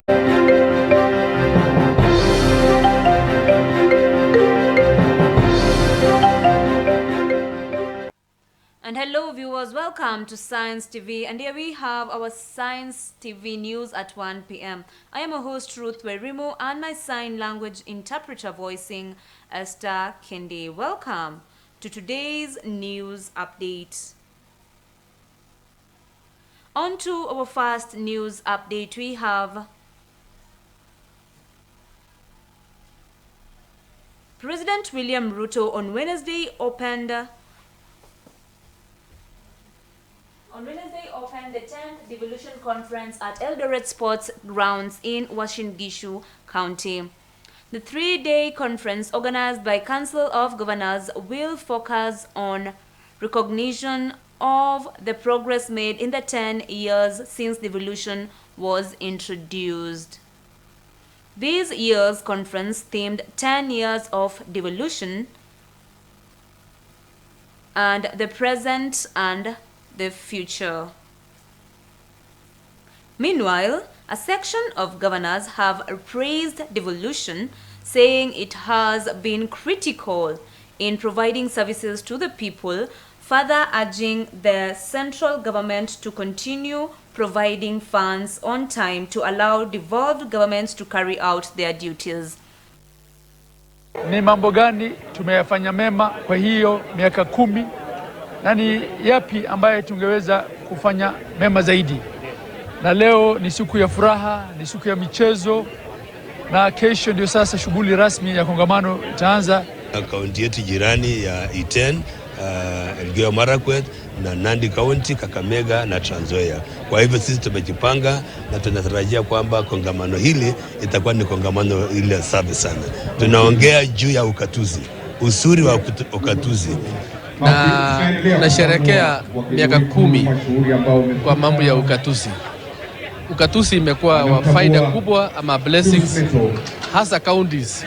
And hello viewers, welcome to Science TV, and here we have our Science TV news at 1 p.m. I am a host Ruth Werimo and my sign language interpreter voicing Esther Kendi. Welcome to today's news update. On to our first news update, we have President William Ruto on Wednesday opened the 10th Devolution Conference at Eldoret Sports Grounds in Uasin Gishu County. The three-day conference, organized by Council of Governors, will focus on recognition of the progress made in the 10 years since devolution was introduced. This year's conference, themed 10 Years of Devolution and the Present and the Future. Meanwhile, a section of governors have praised devolution, saying it has been critical in providing services to the people, further urging the central government to continue providing funds on time to allow devolved governments to carry out their duties. Ni mambo gani tumeyafanya mema kwa hiyo miaka 10 na ni yapi ambaye tungeweza kufanya mema zaidi? Na leo ni siku ya furaha, ni siku ya michezo, na kesho ndio sasa shughuli rasmi ya kongamano itaanza. Kaunti yetu jirani ya Iten, Elgeyo Marakwet na Nandi County, Kakamega na Trans Nzoia. Kwa hivyo sisi tumejipanga na tunatarajia kwamba kongamano hili itakuwa ni kongamano ile safi sana. Tunaongea juu ya ukatuzi, usuri wa ukatuzi. Na tunasherehekea miaka 10 kwa mambo ya ukatuzi. Ukatuzi imekuwa wa faida kubwa ama blessings, hasa counties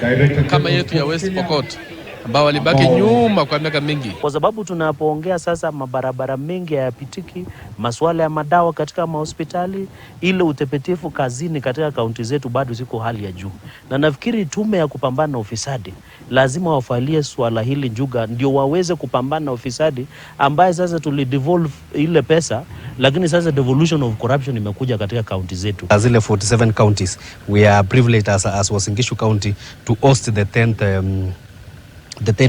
kama yetu ya West Pokot ambao walibaki nyuma kwa miaka mingi. Kwa sababu tunapoongea sasa, mabarabara mengi hayapitiki, masuala ya madawa katika mahospitali, ile utepetifu kazini katika kaunti zetu bado ziko hali ya juu. Na nafikiri tume ya kupambana na ufisadi lazima wafalie swala hili njuga, ndio waweze kupambana na ufisadi ambaye sasa tulidevolve ile pesa, lakini sasa devolution of corruption imekuja katika kaunti zetu. As ile 47 counties, we are privileged as Uasin Gishu County to host the 10th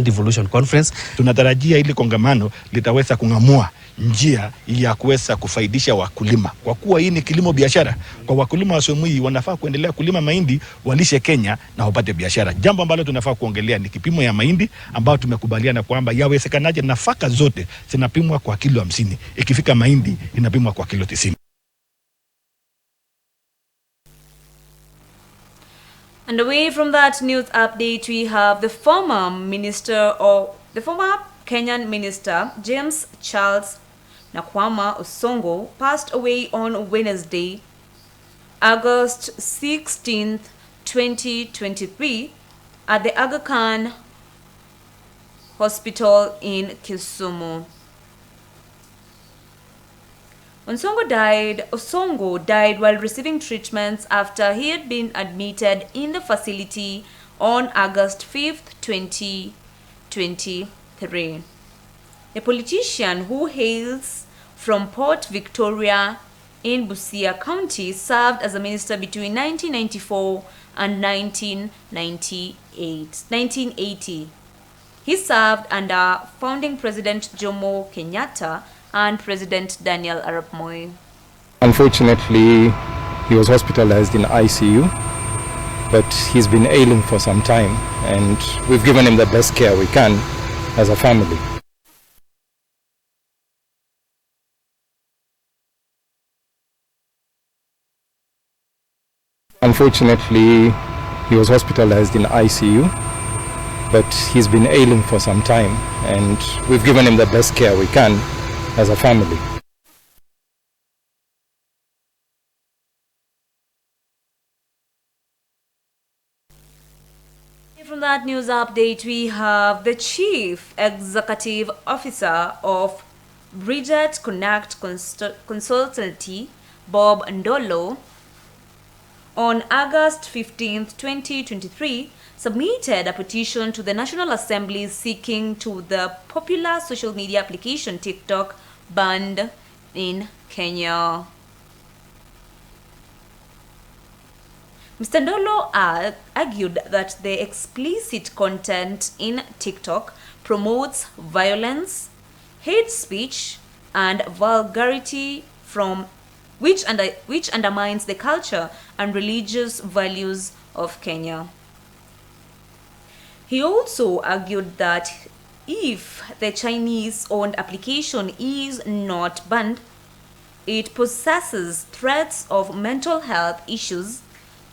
Devolution Conference. Tunatarajia ili kongamano litaweza kungamua njia ya kuweza kufaidisha wakulima, kwa kuwa hii ni kilimo biashara. Kwa wakulima wa sehemu hii wanafaa kuendelea kulima mahindi, walishe Kenya na wapate biashara. Jambo ambalo tunafaa kuongelea ni kipimo ya mahindi ambao tumekubaliana kwamba yawezekanaje nafaka zote zinapimwa kwa kilo 50, ikifika mahindi inapimwa kwa kilo 90. And away from that news update, we have the former Kenyan minister James Charles Nakwama Osongo passed away on Wednesday, August 16th, 2023 at the Aga Khan Hospital in Kisumu. Osongo died while receiving treatments after he had been admitted in the facility on August 5th, 2023. The politician, who hails from Port Victoria in Busia County, served as a minister between 1994 and 1980. He served under founding President Jomo Kenyatta and President Daniel Arap Moi. Unfortunately, he was hospitalized in ICU, but he's been ailing for some time, and we've given him the best care we can as a family. Unfortunately, he was hospitalized in ICU, but he's been ailing for some time, and we've given him the best care we can as a family. From that news update, we have the Chief Executive Officer of Bridget Connect Consultancy, Bob Ndolo, on August 15, 2023, submitted a petition to the National Assembly seeking to the popular social media application TikTok banned in Kenya. Mr. Ndolo argued that the explicit content in TikTok promotes violence, hate speech, and vulgarity which undermines the culture and religious values of Kenya. He also argued that if the Chinese-owned application is not banned, it possesses threats of mental health issues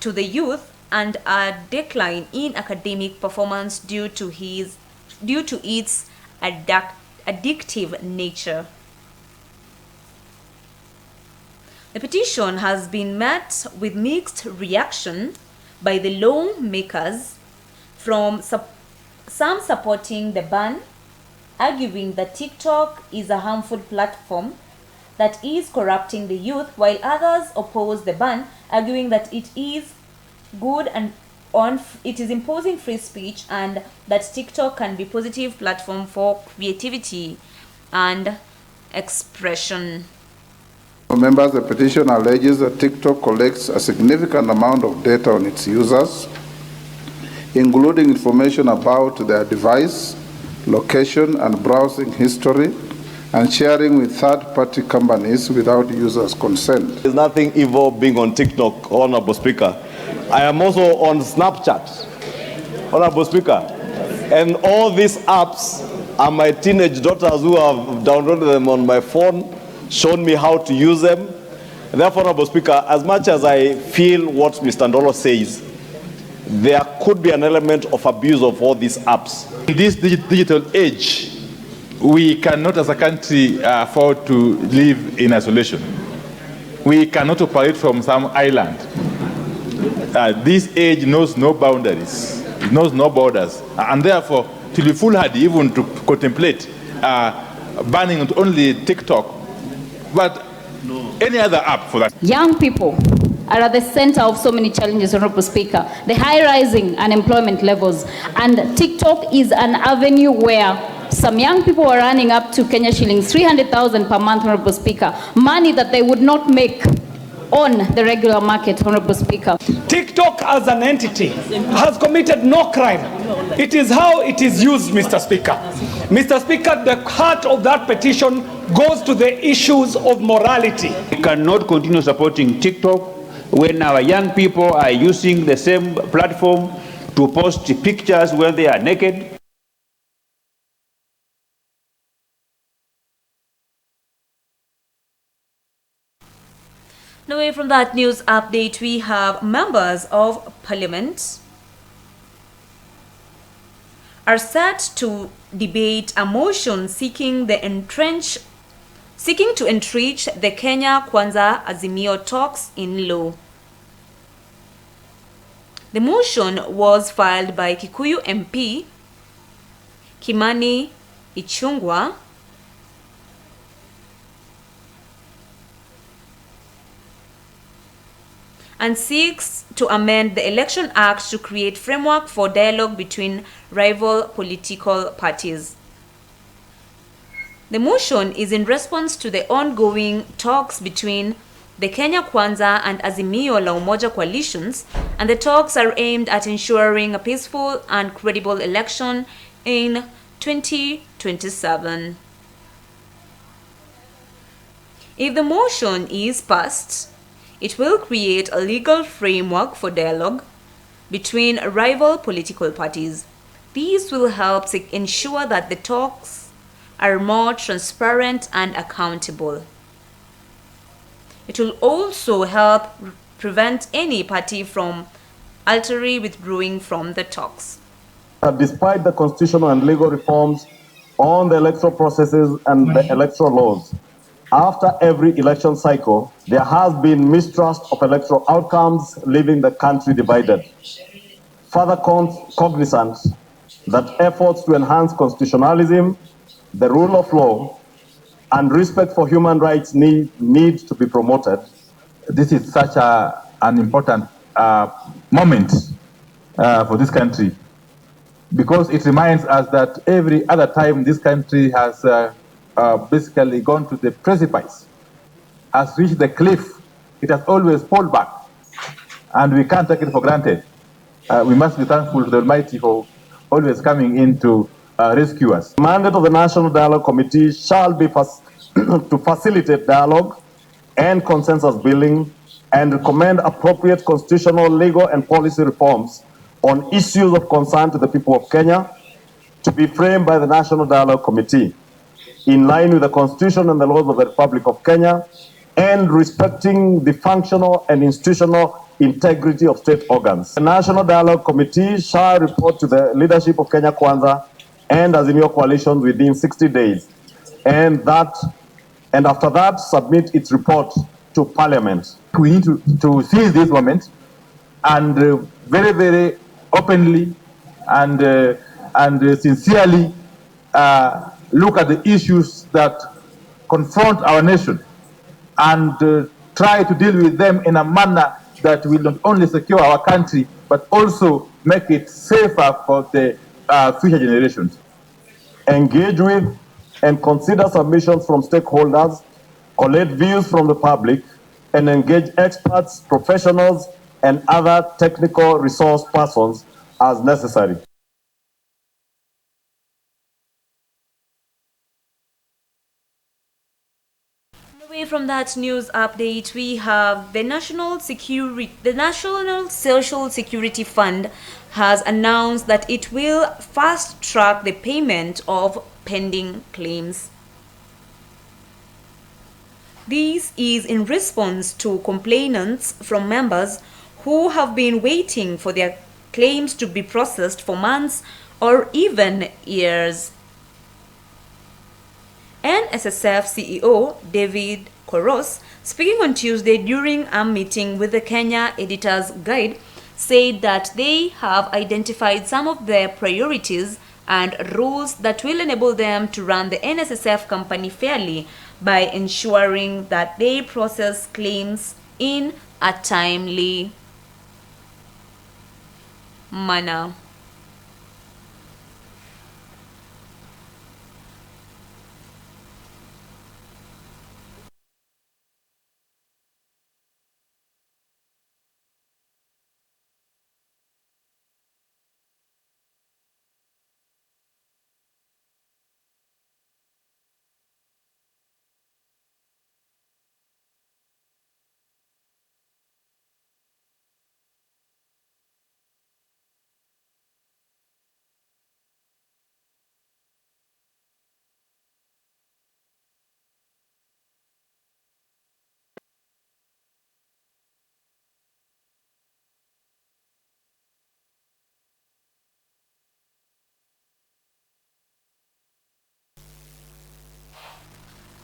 to the youth and a decline in academic performance due to its addictive nature. The petition has been met with mixed reaction by the lawmakers, from some supporting the ban, arguing that TikTok is a harmful platform that is corrupting the youth, while others oppose the ban, arguing that it is good and it is imposing free speech and that TikTok can be a positive platform for creativity and expression. Members, the petition alleges that TikTok collects a significant amount of data on its users, including information about their device, location, and browsing history, and sharing with third-party companies without users' consent. There's nothing evil being on TikTok, Honorable Speaker. I am also on Snapchat, Honorable Speaker. And all these apps are my teenage daughters who have downloaded them on my phone, shown me how to use them. And therefore, Honorable Speaker, as much as I feel what Mr. Ndolo says, there could be an element of abuse of all these apps. In this digital age, we cannot as a country afford to live in isolation. We cannot operate from some island. This age knows no boundaries, it knows no borders, and therefore, to be foolhardy even to contemplate banning not only TikTok, but any other app for that. Young people are at the center of so many challenges, Honorable Speaker. The high rising unemployment levels, and TikTok is an avenue where some young people are earning up to Kenya shillings 300,000 per month, Honorable Speaker, money that they would not make on the regular market, Honorable Speaker. TikTok as an entity has committed no crime. It is how it is used, Mr. Speaker. Mr. Speaker, the heart of that petition goes to the issues of morality. We cannot continue supporting TikTok when our young people are using the same platform to post pictures when they are naked. Away from that news update, we have members of parliament are set to debate a motion seeking to entrench the Kenya Kwanza Azimio talks in law. The motion was filed by Kikuyu MP Kimani Ichung'wah and seeks to amend the Election Act to create framework for dialogue between rival political parties. The motion is in response to the ongoing talks between the Kenya Kwanza and Azimio la Umoja coalitions, and the talks are aimed at ensuring a peaceful and credible election in 2027. If the motion is passed, it will create a legal framework for dialogue between rival political parties. These will help to ensure that the talks are more transparent and accountable. It will also help prevent any party from ultimately withdrawing from the talks. Despite the constitutional and legal reforms on the electoral processes and the electoral laws, after every election cycle, there has been mistrust of electoral outcomes, leaving the country divided. Further cognizant that efforts to enhance constitutionalism, the rule of law, and respect for human rights need to be promoted. This is such an important moment for this country, because it reminds us that every other time this country has basically gone to the precipice, has reached the cliff, it has always pulled back, and we can't take it for granted. We must be thankful to the Almighty for always coming in to rescue us. The mandate of the National Dialogue Committee shall be to facilitate dialogue and consensus building and recommend appropriate constitutional, legal, and policy reforms on issues of concern to the people of Kenya to be framed by the National Dialogue Committee in line with the Constitution and the laws of the Republic of Kenya and respecting the functional and institutional integrity of state organs. The National Dialogue Committee shall report to the leadership of Kenya Kwanza and Azimio coalition within 60 days, and after that submit its report to Parliament. We need to seize this moment and very, very openly and sincerely look at the issues that confront our nation and try to deal with them in a manner that will not only secure our country, but also make it safer for the future generations. Engage with and consider submissions from stakeholders, collect views from the public, and engage experts, professionals, and other technical resource persons as necessary. Away from that news update, we have the National Social Security Fund has announced that it will fast track the payment of pending claims. This is in response to complainants from members who have been waiting for their claims to be processed for months or even years. NSSF CEO David Koros, speaking on Tuesday during a meeting with the Kenya Editors Guild, said that they have identified some of their priorities and rules that will enable them to run the NSSF company fairly by ensuring that they process claims in a timely manner.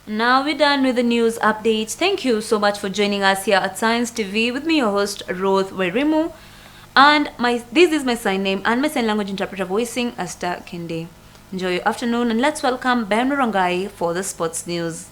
Now we're done with the news updates. Thank you so much for joining us here at Science TV with me, your host Ruth Werimu, and this is my sign name and my sign language interpreter voicing Asta Kende. Enjoy your afternoon and let's welcome Ben Morongai for the sports news.